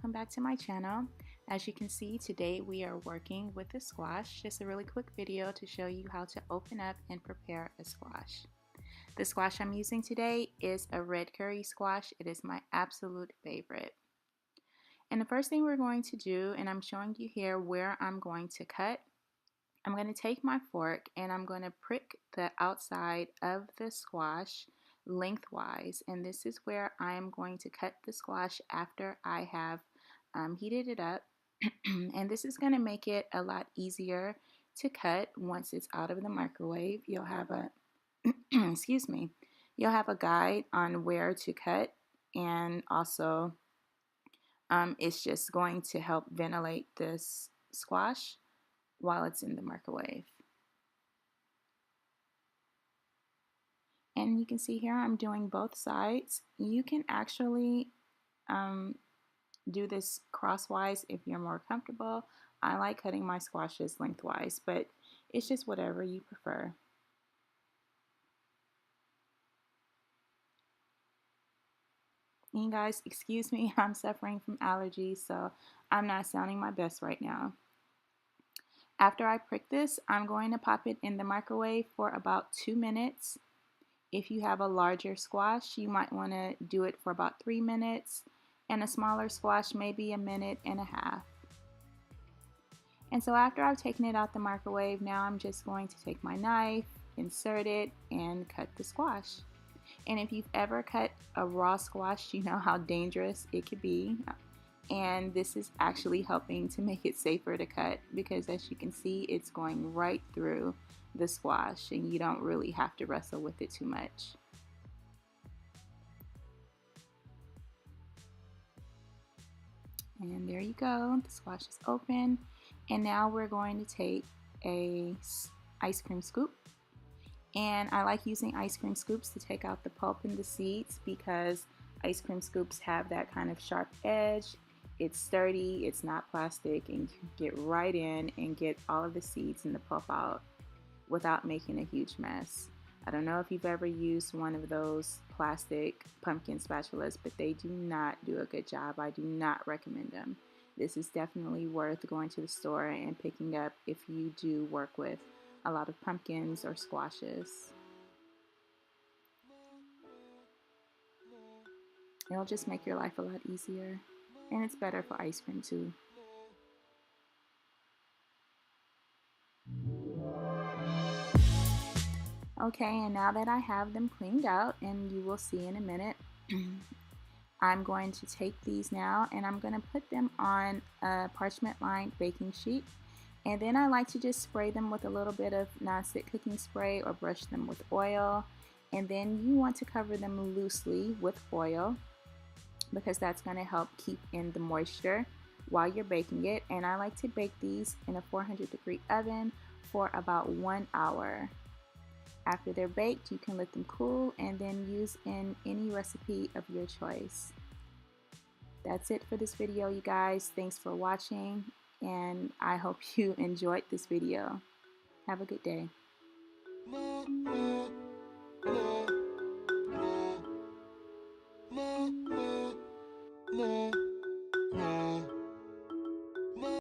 welcome back to my channel. As you can see, today we are working with a squash. Just a really quick video to show you how to open up and prepare a squash. The squash I'm using today is a red curry squash. It is my absolute favorite. And the first thing we're going to do, and I'm showing you here where I'm going to cut, I'm going to take my fork and I'm going to prick the outside of the squash lengthwise, and this is where I am going to cut the squash after I have heated it up. And this is going to make it a lot easier to cut once it's out of the microwave. You'll have a excuse me, you'll have a guide on where to cut, and also it's just going to help ventilate this squash while it's in the microwave. And you can see here I'm doing both sides. You can actually do this crosswise if you're more comfortable. I like cutting my squashes lengthwise, but it's just whatever you prefer. And guys, excuse me, I'm suffering from allergies, so I'm not sounding my best right now. After I prick this, I'm going to pop it in the microwave for about 2 minutes. If you have a larger squash, you might want to do it for about 3 minutes, and a smaller squash maybe 1.5 minutes. And so after I've taken it out the microwave, now I'm just going to take my knife, insert it, and cut the squash. And if you've ever cut a raw squash, you know how dangerous it could be. And this is actually helping to make it safer to cut, because as you can see, it's going right through the squash and you don't really have to wrestle with it too much. And there you go, the squash is open. And now we're going to take a ice cream scoop. And I like using ice cream scoops to take out the pulp and the seeds, because ice cream scoops have that kind of sharp edge. It's sturdy, it's not plastic, and you can get right in and get all of the seeds and the pulp out without making a huge mess. I don't know if you've ever used one of those plastic pumpkin spatulas, but they do not do a good job. I do not recommend them. This is definitely worth going to the store and picking up if you do work with a lot of pumpkins or squashes. It'll just make your life a lot easier, and it's better for ice cream too. Okay, and now that I have them cleaned out, and you will see in a minute, I'm going to take these now and I'm going to put them on a parchment lined baking sheet. And then I like to just spray them with a little bit of non-stick cooking spray or brush them with oil. And then you want to cover them loosely with foil, because that's going to help keep in the moisture while you're baking it. And I like to bake these in a 400-degree oven for about 1 hour. After they're baked, you can let them cool and then use in any recipe of your choice. That's it for this video, you guys. Thanks for watching, and I hope you enjoyed this video. Have a good day.